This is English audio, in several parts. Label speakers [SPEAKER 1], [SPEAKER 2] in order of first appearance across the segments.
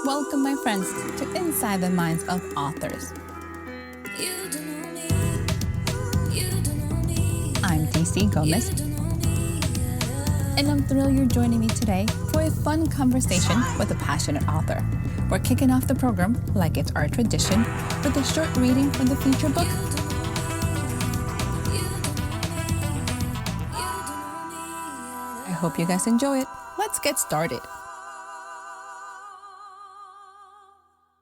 [SPEAKER 1] Welcome, my friends, to Inside the Minds of Authors. I'm DC Gomez, and I'm thrilled you're joining me today for a fun conversation with a passionate author. We're kicking off the program, like it's our tradition, with a short reading from the feature book. I hope you guys enjoy it. Let's get started.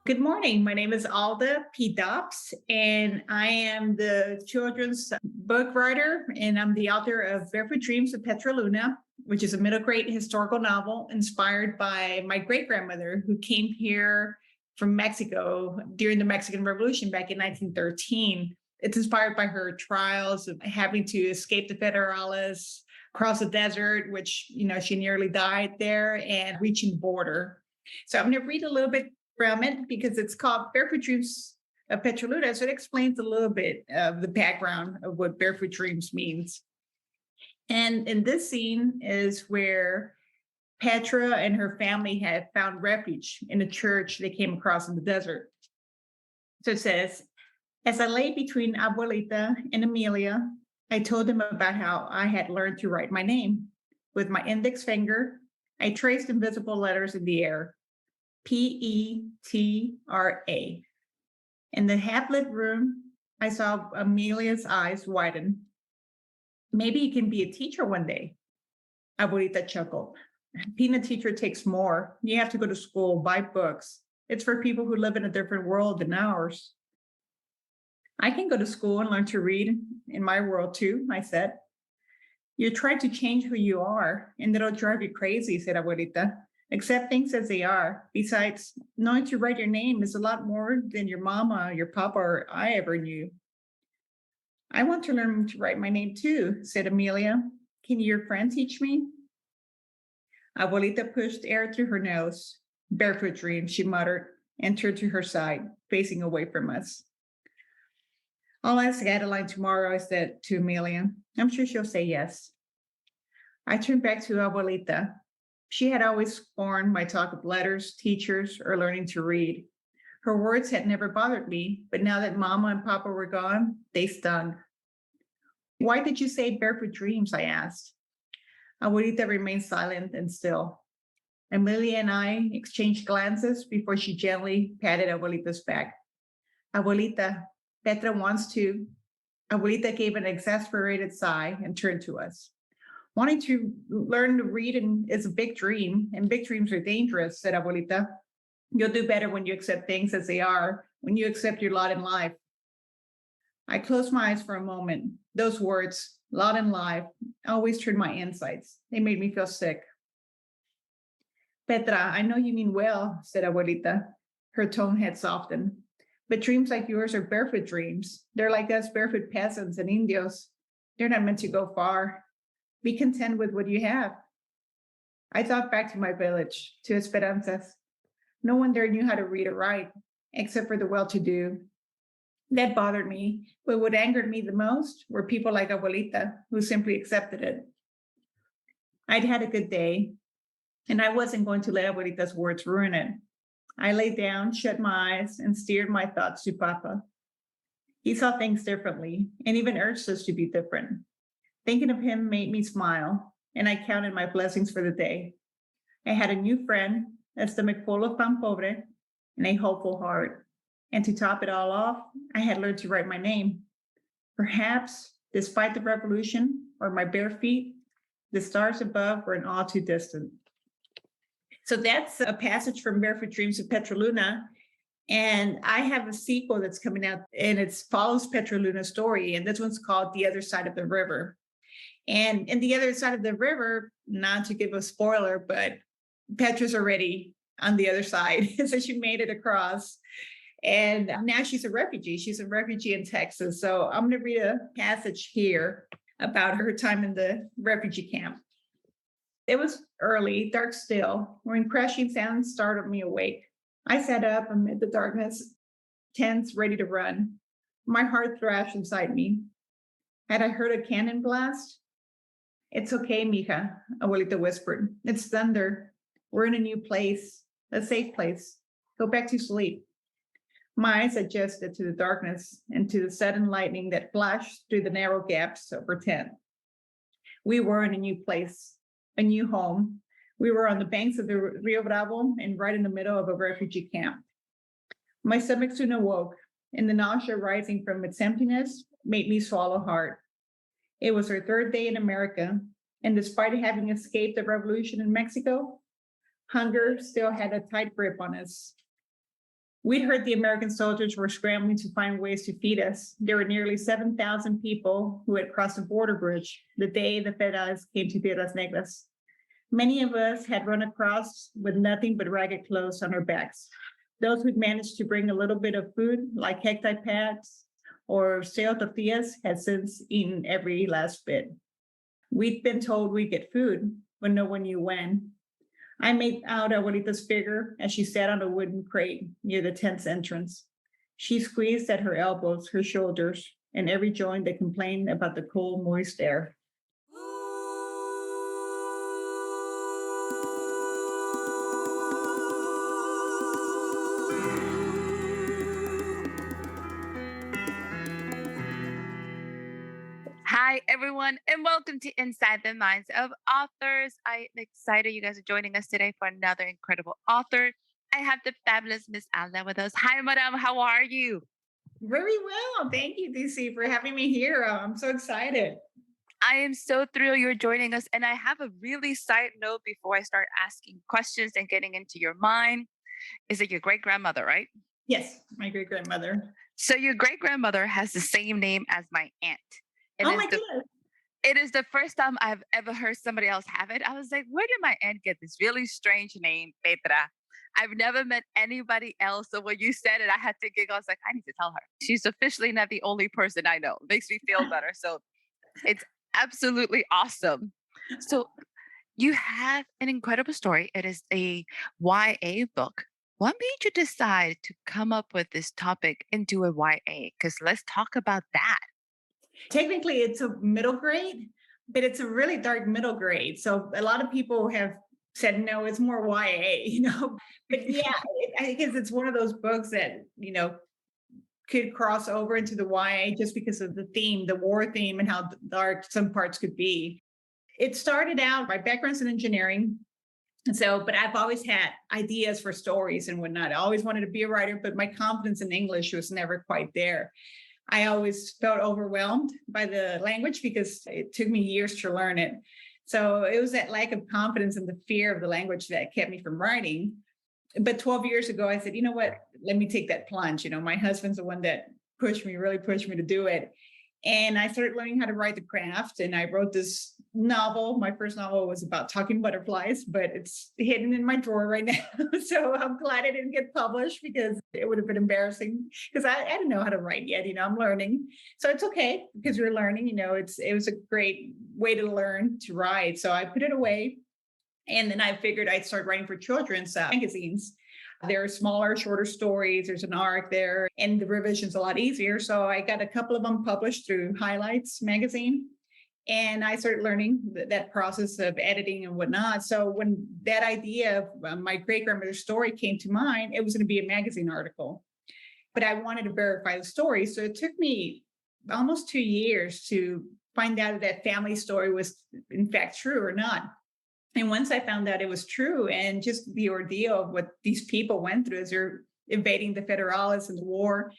[SPEAKER 2] Good morning. My name is Alda P. Dobbs, and I am the children's book writer, and I'm the author of Barefoot Dreams of Petroluna, which is a middle grade historical novel inspired by my great-grandmother who came here from Mexico during the Mexican Revolution back in 1913. It's inspired by her trials of having to escape the Federales, cross the desert, which, she nearly died there, and reaching border. So I'm going to read a little bit from it because it's called Barefoot Dreams of Petroluna. So it explains a little bit of the background of what Barefoot Dreams means. And in this scene is where Petra and her family had found refuge in a church they came across in the desert. So it says, as I lay between Abuelita and Amelia, I told them about how I had learned to write my name. With my index finger, I traced invisible letters in the air. Petra. In the half-lit room, I saw Amelia's eyes widen. Maybe you can be a teacher one day. Abuelita chuckled. Being a teacher takes more. You have to go to school, buy books. It's for people who live in a different world than ours. I can go to school and learn to read in my world too, I said. You're trying to change who you are, and it'll drive you crazy, said Abuelita. Accept things as they are. Besides, knowing to write your name is a lot more than your mama, your papa, or I ever knew. I want to learn to write my name too, said Amelia. Can your friend teach me? Abuelita pushed air through her nose. Barefoot Dreams, she muttered, and turned to her side, facing away from us. I'll ask Adeline tomorrow, I said to Amelia. I'm sure she'll say yes. I turned back to Abuelita. She had always scorned my talk of letters, teachers, or learning to read. Her words had never bothered me, but now that Mama and Papa were gone, they stung. Why did you say Barefoot Dreams? I asked. Abuelita remained silent and still. Amelia and I exchanged glances before she gently patted Abuelita's back. Abuelita, Petra wants to. Abuelita gave an exasperated sigh and turned to us. Wanting to learn to read is a big dream, and big dreams are dangerous, said Abuelita. You'll do better when you accept things as they are, when you accept your lot in life. I closed my eyes for a moment. Those words, lot in life, always turned my insides. They made me feel sick. Petra, I know you mean well, said Abuelita. Her tone had softened. But dreams like yours are barefoot dreams. They're like us barefoot peasants and Indios. They're not meant to go far. Be content with what you have. I thought back to my village, to Esperanzas. No one there knew how to read or write, except for the well-to-do. That bothered me, but what angered me the most were people like Abuelita, who simply accepted it. I'd had a good day, and I wasn't going to let Abuelita's words ruin it. I lay down, shut my eyes, and steered my thoughts to Papa. He saw things differently, and even urged us to be different. Thinking of him made me smile, and I counted my blessings for the day. I had a new friend, a stomach full of pan pobre, and a hopeful heart. And to top it all off, I had learned to write my name. Perhaps, despite the revolution or my bare feet, the stars above were all too distant. So that's a passage from Barefoot Dreams of Petroluna. And I have a sequel that's coming out, and it follows Petroluna's story. And this one's called The Other Side of the River. And in The Other Side of the River, not to give a spoiler, but Petra's already on the other side. So she made it across. And now she's a refugee. She's a refugee in Texas. So I'm going to read a passage here about her time in the refugee camp. It was early, dark still, when crashing sounds startled me awake. I sat up amid the darkness, tense, ready to run. My heart thrashed inside me. Had I heard a cannon blast? It's okay, mija, Abuelita whispered. It's thunder. We're in a new place, a safe place. Go back to sleep. My eyes adjusted to the darkness and to the sudden lightning that flashed through the narrow gaps of her tent. We were in a new place, a new home. We were on the banks of the Rio Bravo and right in the middle of a refugee camp. My stomach soon awoke, and the nausea rising from its emptiness made me swallow hard. It was her third day in America, and despite having escaped the revolution in Mexico, hunger still had a tight grip on us. We'd heard the American soldiers were scrambling to find ways to feed us. There were nearly 7,000 people who had crossed the border bridge the day the Federals came to Piedras Negras. Many of us had run across with nothing but ragged clothes on our backs. Those who'd managed to bring a little bit of food, like cacti pads or stale tortillas, had since eaten every last bit. We'd been told we'd get food, but no one knew when. I made out Abuelita's figure as she sat on a wooden crate near the tent's entrance. She squeezed at her elbows, her shoulders, and every joint that complained about the cold, moist air.
[SPEAKER 1] Hi, everyone, and welcome to Inside the Minds of Authors. I'm excited you guys are joining us today for another incredible author. I have the fabulous Miss Alda with us. Hi, Madame. How are you?
[SPEAKER 2] Very well. Thank you, DC, for having me here. I'm so excited.
[SPEAKER 1] I am so thrilled you're joining us. And I have a really side note before I start asking questions and getting into your mind. Is it your great grandmother, right?
[SPEAKER 2] Yes, my great grandmother.
[SPEAKER 1] So your great grandmother has the same name as my aunt.
[SPEAKER 2] Oh my goodness.
[SPEAKER 1] It is the first time I've ever heard somebody else have it. I was like, where did my aunt get this really strange name, Petra? I've never met anybody else. So when you said it, I had to giggle. I was like, I need to tell her. She's officially not the only person I know. Makes me feel better. So it's absolutely awesome. So you have an incredible story. It is a YA book. What made you decide to come up with this topic and do a YA? Because let's talk about that.
[SPEAKER 2] Technically, it's a middle grade, but it's a really dark middle grade. So a lot of people have said, no, it's more YA. But yeah, I guess it's one of those books that, could cross over into the YA just because of the theme, the war theme, and how dark some parts could be. It started out, my background's in engineering. But I've always had ideas for stories and whatnot. I always wanted to be a writer, but my confidence in English was never quite there. I always felt overwhelmed by the language because it took me years to learn it. So it was that lack of confidence and the fear of the language that kept me from writing. But 12 years ago, I said, you know what, let me take that plunge. My husband's the one that really pushed me to do it. And I started learning how to write the craft. And I wrote this novel. My first novel was about talking butterflies, but it's hidden in my drawer right now. So I'm glad I didn't get published because it would have been embarrassing because I didn't know how to write yet. I'm learning. So it's okay because we're learning. It was a great way to learn to write. So I put it away. And then I figured I'd start writing for children's magazines. There are smaller, shorter stories. There's an arc there, and the revision's a lot easier. So I got a couple of them published through Highlights magazine, and I started learning that process of editing and whatnot. So when that idea of my great-grandmother's story came to mind, it was going to be a magazine article. But I wanted to verify the story. So it took me almost 2 years to find out if that family story was in fact true or not. And once I found out it was true, and just the ordeal of what these people went through as they're invading the Federales and the war,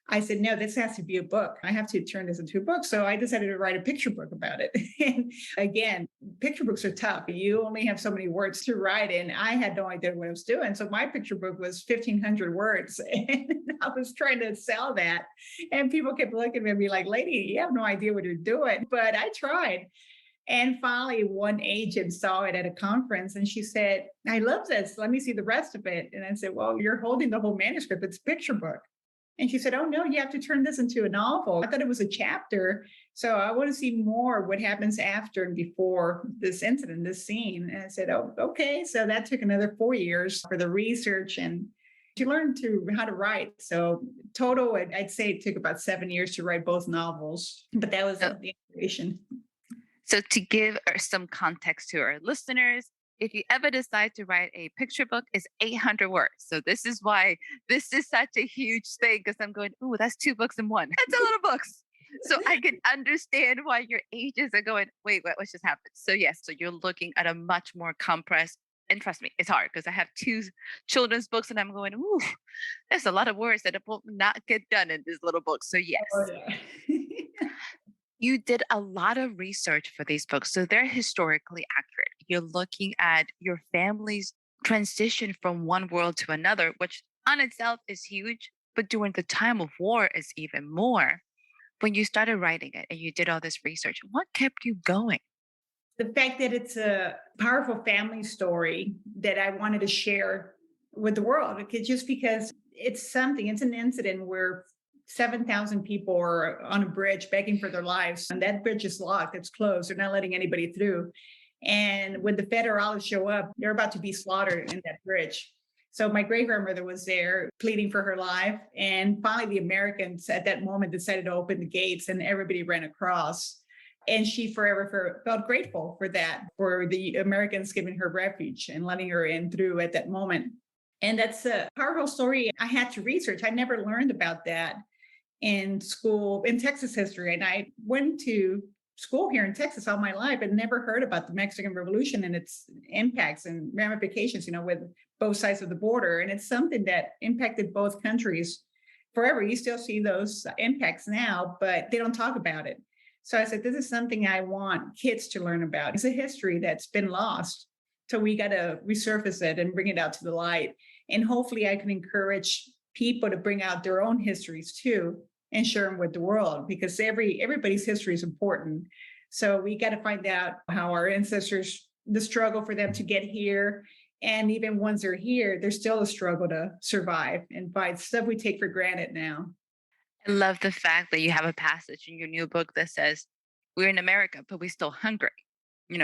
[SPEAKER 2] I said, no, this has to be a book. I have to turn this into a book. So I decided to write a picture book about it. And again, picture books are tough. You only have so many words to write, and I had no idea what I was doing. So my picture book was 1,500 words, and I was trying to sell that. And people kept looking at me and be like, lady, you have no idea what you're doing. But I tried. And finally, one agent saw it at a conference and she said, I love this. Let me see the rest of it. And I said, well, you're holding the whole manuscript. It's a picture book. And she said, oh, no, you have to turn this into a novel. I thought it was a chapter. So I want to see more what happens after and before this incident, this scene. And I said, oh, okay. So that took another 4 years for the research and to learn how to write. So total, I'd say it took about 7 years to write both novels. But that was the inspiration.
[SPEAKER 1] So to give some context to our listeners,
[SPEAKER 3] if you ever decide to write a picture book, it's 800 words. So this is why this is such a huge thing because I'm going, ooh, that's 2 books in one. That's a lot of books. So I can understand why your ages are going, wait, what just happened? So yes, so you're looking at a much more compressed, and trust me, it's hard because I have two children's books and I'm going, ooh, there's a lot of words that will not get done in this little book. So
[SPEAKER 2] Oh,
[SPEAKER 3] yes,
[SPEAKER 2] yeah.
[SPEAKER 3] you did a lot of research for these books, so they're historically accurate. You're looking at your family's transition from one world to another, which on itself is huge, but during the time of war is even more. When you started writing it and you did all this research, what kept you going?
[SPEAKER 2] The fact that it's a powerful family story that I wanted to share with the world, just because it's an incident where 7,000 people are on a bridge begging for their lives, and that bridge is locked, it's closed, they're not letting anybody through. And when the federales show up, they're about to be slaughtered in that bridge. So my great grandmother was there pleading for her life. And finally, the Americans at that moment decided to open the gates and everybody ran across. And she forever felt grateful for that, for the Americans giving her refuge and letting her in through at that moment. And that's a powerful story I had to research. I never learned about that in school, in Texas history. And I went to school here in Texas all my life and never heard about the Mexican Revolution and its impacts and ramifications, with both sides of the border. And it's something that impacted both countries forever. You still see those impacts now, but they don't talk about it. So I said, this is something I want kids to learn about. It's a history that's been lost. So we got to resurface it and bring it out to the light. And hopefully I can encourage people to bring out their own histories too and share them with the world, because everybody's history is important. So we got to find out how our ancestors, the struggle for them to get here. And even once they're here, there's still a struggle to survive and fight stuff we take for granted now.
[SPEAKER 3] I love the fact that you have a passage in your new book that says, we're in America, but we're still hungry.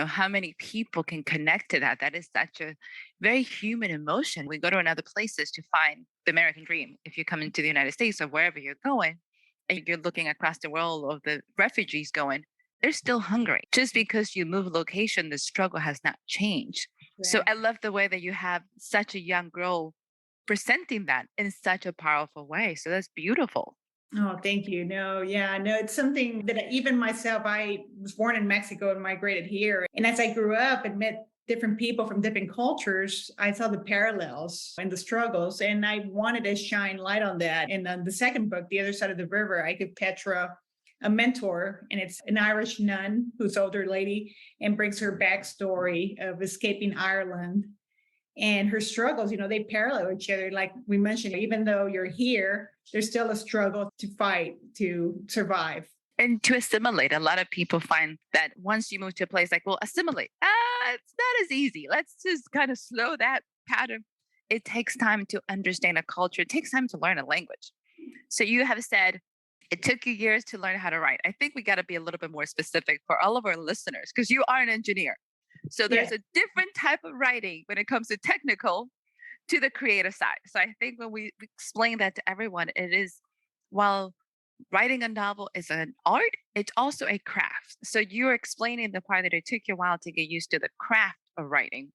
[SPEAKER 3] How many people can connect to that? That is such a very human emotion. We go to other places to find the American dream. If you come into the United States or wherever you're going, and you're looking across the world of the refugees going, they're still hungry. Just because you move location, the struggle has not changed. Yeah. So I love the way that you have such a young girl presenting that in such a powerful way. So that's beautiful.
[SPEAKER 2] Oh, thank you. No, yeah, no, it's something that even myself, I was born in Mexico and migrated here. And as I grew up and met different people from different cultures, I saw the parallels and the struggles, and I wanted to shine light on that. And then the second book, The Other Side of the River, I give Petra a mentor, and it's an Irish nun who's an older lady and brings her backstory of escaping Ireland and her struggles. They parallel each other. Like we mentioned, even though you're here, there's still a struggle to fight to survive.
[SPEAKER 3] And to assimilate. A lot of people find that once you move to a place, like, well, assimilate. It's not as easy. Let's just kind of slow that pattern. It takes time to understand a culture. It takes time to learn a language. So you have said it took you years to learn how to write. I think we got to be a little bit more specific for all of our listeners, because you are an engineer. So there's a different type of writing when it comes to technical to the creative side. So I think when we explain that to everyone, it is, while writing a novel is an art, it's also a craft. So you're explaining the part that it took you a while to get used to the craft of writing,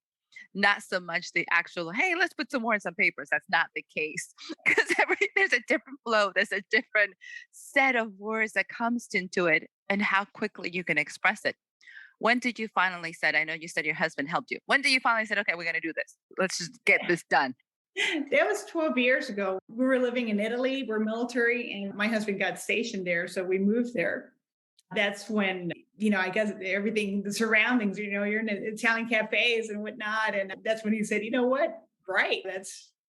[SPEAKER 3] not so much the actual, hey, let's put some words on papers. That's not the case, because there's a different flow. There's a different set of words that comes into it and how quickly you can express it. When did you finally said, I know you said your husband helped you. When did you finally said, okay, we're going to do this. Let's just get this done.
[SPEAKER 2] That was 12 years ago. We were living in Italy. We're military, and my husband got stationed there. So we moved there. That's when, I guess everything, the surroundings, you're in Italian cafes and whatnot. And that's when he said, you know what? Right.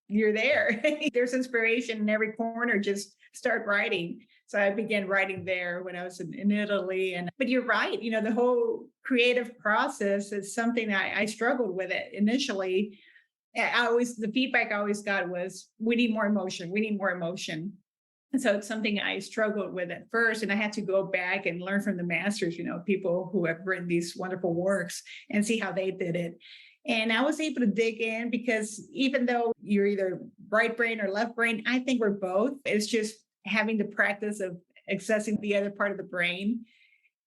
[SPEAKER 2] You're there. There's inspiration in every corner. Just start writing. So I began writing there when I was in Italy. But you're right. The whole creative process is something I struggled with it initially. The feedback I always got was, we need more emotion. We need more emotion. And so it's something I struggled with at first. And I had to go back and learn from the masters, people who have written these wonderful works, and see how they did it. And I was able to dig in, because even though you're either right brain or left brain, I think we're both. It's just having the practice of accessing the other part of the brain.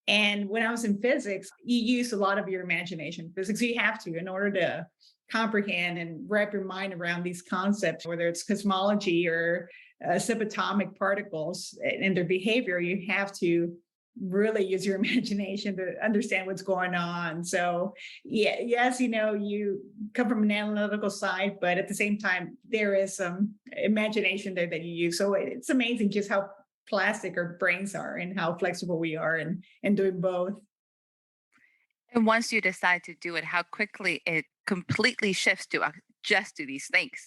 [SPEAKER 2] And when I was in physics, you use a lot of your imagination. Physics, you have to in order to comprehend and wrap your mind around these concepts, whether it's cosmology or subatomic particles and their behavior. You have to really use your imagination to understand what's going on. So, yeah, yes, you come from an analytical side, but at the same time, there is some imagination there that you use. So it's amazing just how plastic our brains are and how flexible we are and doing both.
[SPEAKER 3] And once you decide to do it, how quickly it completely shifts to just do these things.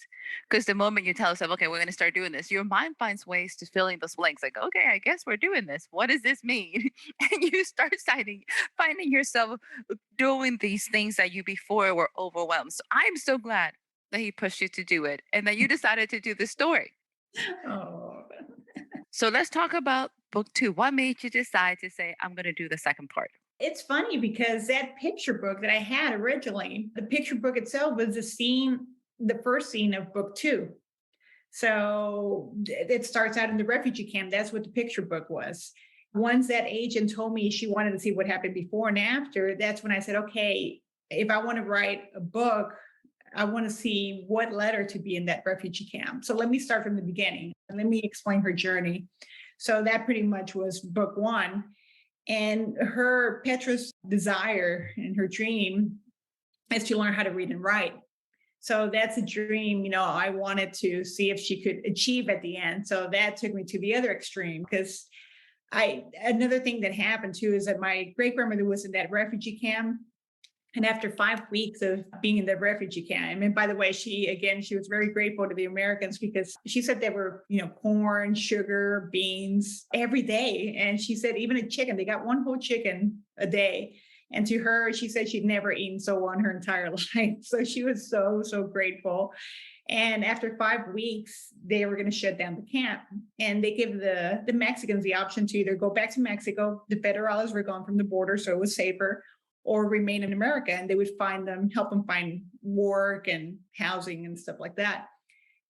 [SPEAKER 3] Because the moment you tell yourself, okay, we're going to start doing this, your mind finds ways to fill in those blanks. Like, okay, I guess we're doing this. What does this mean? And you start finding yourself doing these things that you before were overwhelmed. So I'm so glad that he pushed you to do it and that you decided to do the story.
[SPEAKER 2] Oh,
[SPEAKER 3] So let's talk about book 2. What made you decide to say, I'm going to do the second part?
[SPEAKER 2] it's funny because that picture book that I had originally, the picture book itself was the first scene of book 2. So it starts out in the refugee camp. That's what the picture book was. Once that agent told me she wanted to see what happened before and after, that's when I said, okay, if I want to write a book, I want to see what led her to be in that refugee camp. So let me start from the beginning and let me explain her journey. So that pretty much was book 1. And Petra's desire and her dream is to learn how to read and write. So that's a dream, I wanted to see if she could achieve at the end. So that took me to the other extreme because another thing that happened too is that my great grandmother was in that refugee camp. And after 5 weeks of being in the refugee camp, and by the way, she was very grateful to the Americans because she said there were, corn, sugar, beans every day. And she said even a chicken, they got one whole chicken a day. And to her, she said she'd never eaten so well in her entire life. So she was so, so grateful. And after 5 weeks, they were going to shut down the camp. And they gave the Mexicans the option to either go back to Mexico. The federales were gone from the border, so it was safer, or remain in America. And they would help them find work and housing and stuff like that.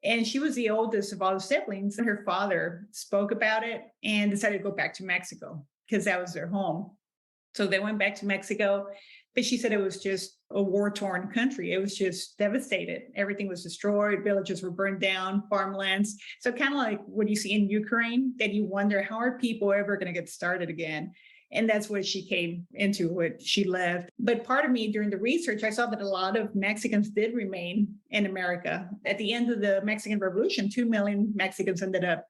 [SPEAKER 2] And she was the oldest of all the siblings. And her father spoke about it and decided to go back to Mexico because that was their home. So they went back to Mexico, but she said it was just a war-torn country. It was just devastated. Everything was destroyed. Villages were burned down, farmlands. So kind of like what you see in Ukraine, that you wonder, how are people ever going to get started again? And that's what she came into, what she left. But part of me during the research, I saw that a lot of Mexicans did remain in America. At the end of the Mexican Revolution, 2 million Mexicans ended up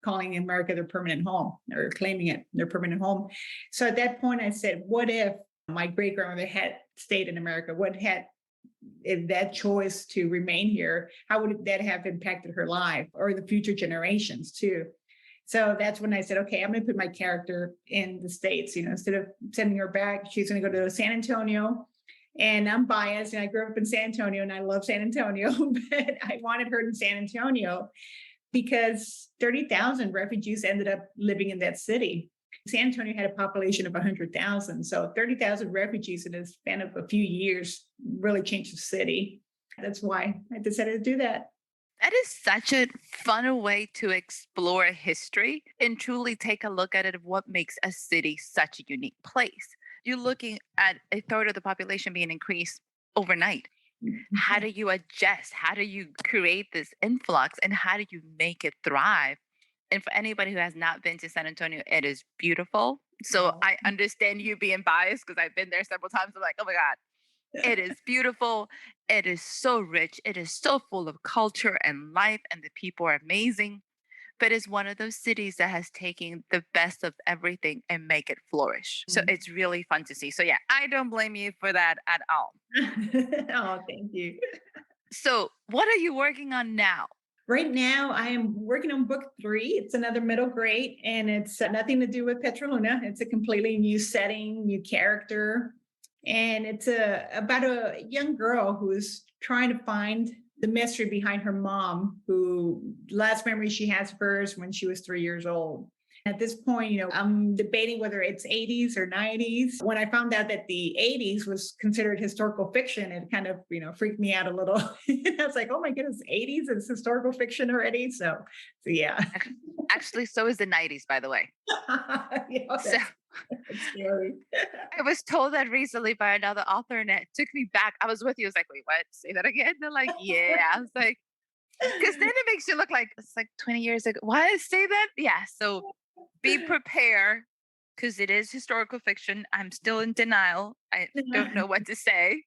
[SPEAKER 2] calling America their permanent home or claiming it their permanent home. So at that point, I said, what if my great grandmother had stayed in America? If that choice to remain here, how would that have impacted her life or the future generations too? So that's when I said, okay, I'm going to put my character in the States. Instead of sending her back, she's going to go to San Antonio. And I'm biased, and I grew up in San Antonio, and I love San Antonio, but I wanted her in San Antonio because 30,000 refugees ended up living in that city. San Antonio had a population of 100,000. So 30,000 refugees in a span of a few years really changed the city. That's why I decided to do that.
[SPEAKER 3] That is such a fun way to explore history and truly take a look at it of what makes a city such a unique place. You're looking at a third of the population being increased overnight. How do you adjust? How do you create this influx? And how do you make it thrive? And for anybody who has not been to San Antonio, it is beautiful. So I understand you being biased because I've been there several times. I'm like, oh my God, it is beautiful. It is so rich. It is so full of culture and life, and the people are amazing. But it's one of those cities that has taken the best of everything and make it flourish. So it's really fun to see. So yeah, I don't blame you for that at all.
[SPEAKER 2] Oh, thank you.
[SPEAKER 3] So what are you working on now?
[SPEAKER 2] Right now, I am working on book 3. It's another middle grade, and it's nothing to do with Petroluna. It's a completely new setting, new character. And it's about a young girl who's trying to find the mystery behind her mom, who last memory she has of hers when she was 3 years old. At this point, I'm debating whether it's 80s or 90s. When I found out that the 80s was considered historical fiction, it kind of, freaked me out a little. I was like, oh my goodness, 80s is historical fiction already. So yeah.
[SPEAKER 3] Actually, so is the 90s, by the way. So
[SPEAKER 2] that's scary.
[SPEAKER 3] I was told that recently by another author, and it took me back. I was with you. I was like, wait, what? Say that again? They're like, yeah. I was like, because then it makes you look like it's like 20 years ago. Why say that? Yeah. So be prepared because it is historical fiction. I'm still in denial. I don't know what to say.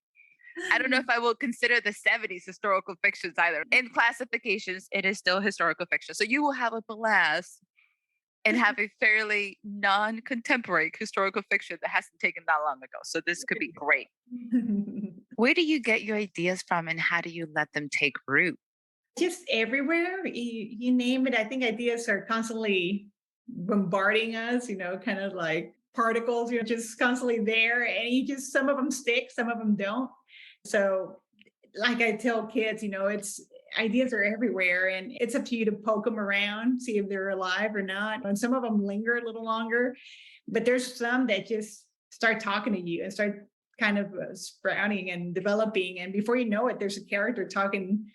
[SPEAKER 3] I don't know if I will consider the 70s historical fictions either. In classifications, it is still historical fiction. So you will have a blast and have a fairly non-contemporary historical fiction that hasn't taken that long ago. So this could be great. Where do you get your ideas from and how do you let them take root?
[SPEAKER 2] Just everywhere. You name it. I think ideas are constantly bombarding us, kind of like particles, just constantly there. And some of them stick, some of them don't. So like I tell kids, it's ideas are everywhere and it's up to you to poke them around, see if they're alive or not. And some of them linger a little longer, but there's some that just start talking to you and start kind of sprouting and developing. And before you know it, there's a character talking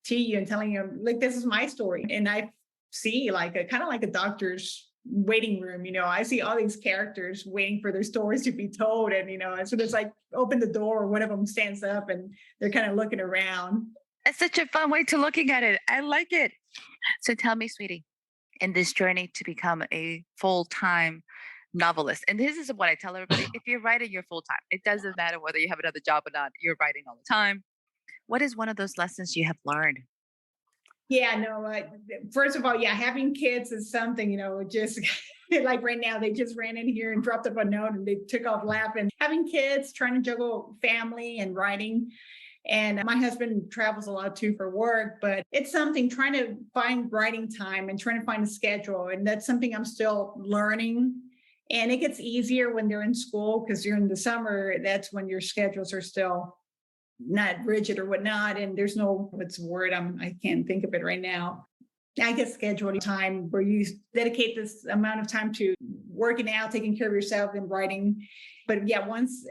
[SPEAKER 2] to you and telling you, like, this is my story. And I see like kind of like a doctor's waiting room, I see all these characters waiting for their stories to be told. And, as soon as I open the door, one of them stands up and they're kind of looking around.
[SPEAKER 3] It's such a fun way to looking at it. I like it. So tell me, sweetie, in this journey to become a full-time novelist, and this is what I tell everybody, if you're writing, you're full-time. It doesn't matter whether you have another job or not, you're writing all the time. What is one of those lessons you have learned?
[SPEAKER 2] Yeah, no, first of all, having kids is something, just like right now, they just ran in here and dropped up a note and they took off laughing. Having kids, trying to juggle family and writing. And my husband travels a lot too for work, but it's something trying to find writing time and trying to find a schedule. And that's something I'm still learning. And it gets easier when they're in school because during the summer, that's when your schedules are still not rigid or whatnot. And there's no, what's the word? I can't think of it right now. I guess scheduled time where you dedicate this amount of time to working out, taking care of yourself and writing. But once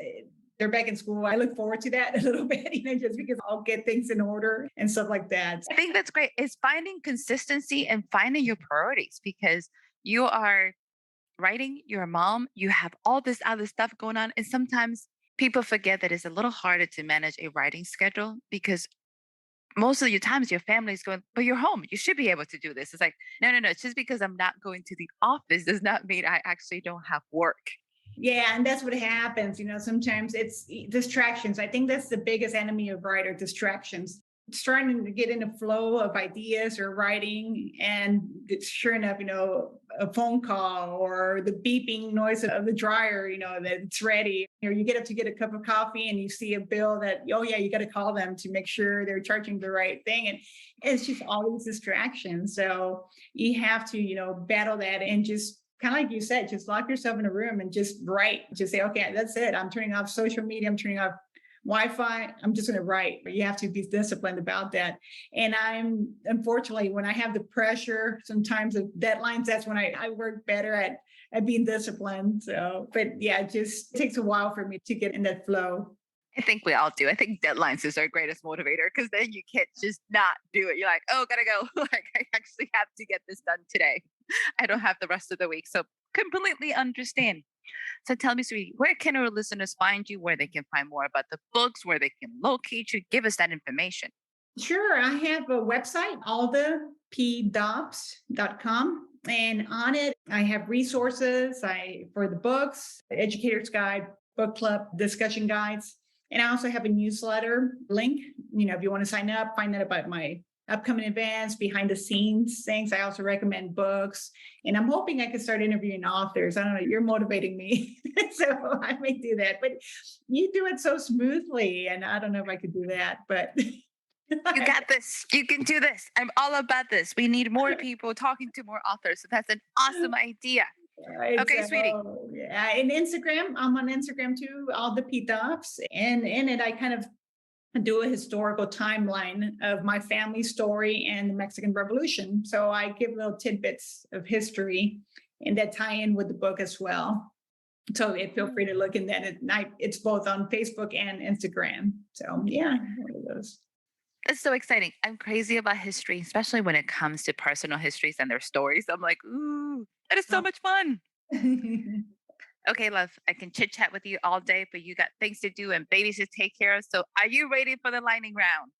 [SPEAKER 2] they're back in school, I look forward to that a little bit, just because I'll get things in order and stuff like that.
[SPEAKER 3] I think that's great. It's finding consistency and finding your priorities because you are writing, you're a mom, you have all this other stuff going on. And sometimes people forget that it's a little harder to manage a writing schedule because most of your times your family's going, but you're home. You should be able to do this. It's like, no. It's just because I'm not going to the office does not mean I actually don't have work.
[SPEAKER 2] Yeah, and that's what happens. Sometimes it's distractions. I think that's the biggest enemy of writer, distractions. It's trying to get in a flow of ideas or writing, and it's sure enough, a phone call or the beeping noise of the dryer, that it's ready. Or you get up to get a cup of coffee and you see a bill that, oh yeah, you got to call them to make sure they're charging the right thing. And it's just all these distractions. So you have to, battle that and just kind of like you said, just lock yourself in a room and just write. Just say, okay, that's it. I'm turning off social media. I'm turning off Wi-Fi. I'm just going to write. You have to be disciplined about that. And I'm, unfortunately, when I have the pressure, sometimes of deadlines, that's when I work better at being disciplined. So, but it just takes a while for me to get in that flow.
[SPEAKER 3] I think we all do. I think deadlines is our greatest motivator because then you can't just not do it. You're like, oh, gotta go. Like, I actually have to get this done today. I don't have the rest of the week. So completely understand. So tell me, sweetie, where can our listeners find you, where they can find more about the books, where they can locate you? Give us that information.
[SPEAKER 2] Sure. I have a website, aldapdobbs.com. And on it, I have resources for the books, educator's guide, book club, discussion guides. And I also have a newsletter link. If you want to sign up, find out about my upcoming events, behind the scenes things. I also recommend books. And I'm hoping I can start interviewing authors. I don't know, you're motivating me. So I may do that. But you do it so smoothly. And I don't know if I could do that, but
[SPEAKER 3] you got this. You can do this. I'm all about this. We need more people talking to more authors. So that's an awesome idea.
[SPEAKER 2] Right,
[SPEAKER 3] okay, sweetie.
[SPEAKER 2] Yeah, and Instagram, I'm on Instagram too, Alda P. Dobbs. And in it, I kind of do a historical timeline of my family story and the Mexican Revolution. So I give little tidbits of history and that tie in with the book as well. So feel free to look in that at night. It's both on Facebook and Instagram. So yeah, one of those.
[SPEAKER 3] It's so exciting. I'm crazy about history, especially when it comes to personal histories and their stories. I'm like, ooh, that is so much fun. Okay, love, I can chit chat with you all day, but you got things to do and babies to take care of. So are you ready for the lightning round?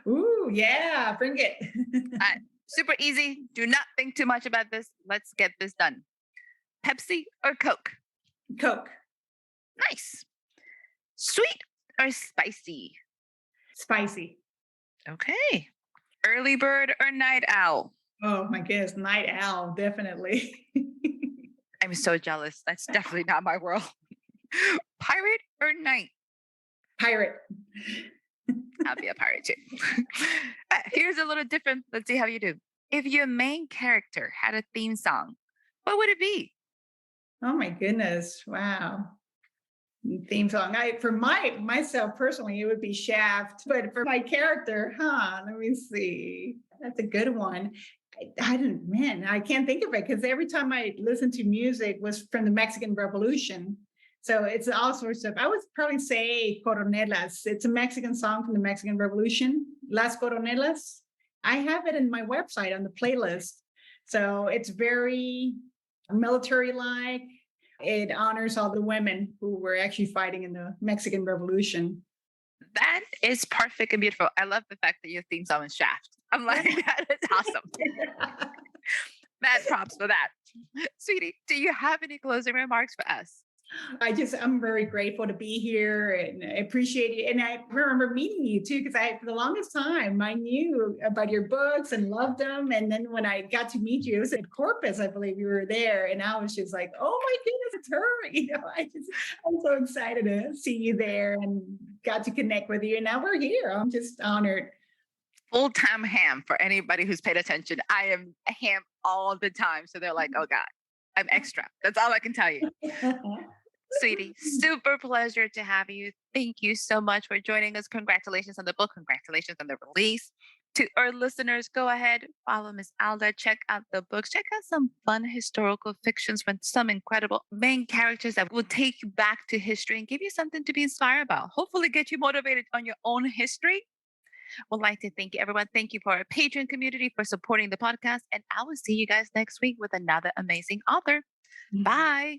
[SPEAKER 2] Ooh, yeah, bring it.
[SPEAKER 3] Super easy. Do not think too much about this. Let's get this done. Pepsi or Coke?
[SPEAKER 2] Coke.
[SPEAKER 3] Nice. Sweet or spicy?
[SPEAKER 2] Spicy.
[SPEAKER 3] Okay. Early bird or night owl?
[SPEAKER 2] Oh my goodness, night owl, definitely.
[SPEAKER 3] I'm so jealous. That's definitely not my world. Pirate or knight?
[SPEAKER 2] Pirate.
[SPEAKER 3] I'll be a pirate too. Here's a little different. Let's see how you do. If your main character had a theme song, what would it be?
[SPEAKER 2] Oh my goodness. Wow. Theme song. For myself personally, it would be Shaft. But for my character, let me see. That's a good one. I can't think of it because every time I listen to music was from the Mexican Revolution. So it's all sorts of, I would probably say Coronelas. It's a Mexican song from the Mexican Revolution, Las Coronelas. I have it in my website on the playlist. So it's very military-like. It honors all the women who were actually fighting in the Mexican Revolution.
[SPEAKER 3] That is perfect and beautiful. I love the fact that your theme song is Shaft. I'm like, that is awesome. Mad props for that. Sweetie, do you have any closing remarks for us?
[SPEAKER 2] I'm very grateful to be here and I appreciate it. And I remember meeting you too, because for the longest time, I knew about your books and loved them. And then when I got to meet you, it was at Corpus, I believe you were there. And I was just like, oh my goodness, it's her. I'm so excited to see you there and got to connect with you. And now we're here. I'm just honored.
[SPEAKER 3] Full-time ham for anybody who's paid attention. I am a ham all the time. So they're like, oh God, I'm extra. That's all I can tell you. Sweetie, super pleasure to have you. Thank you so much for joining us. Congratulations on the book. Congratulations on the release. To our listeners, go ahead, follow Miss Alda. Check out the books. Check out some fun historical fictions with some incredible main characters that will take you back to history and give you something to be inspired about. Hopefully get you motivated on your own history. Would like to thank you, everyone. Thank you for our Patreon community for supporting the podcast. And I will see you guys next week with another amazing author. Bye.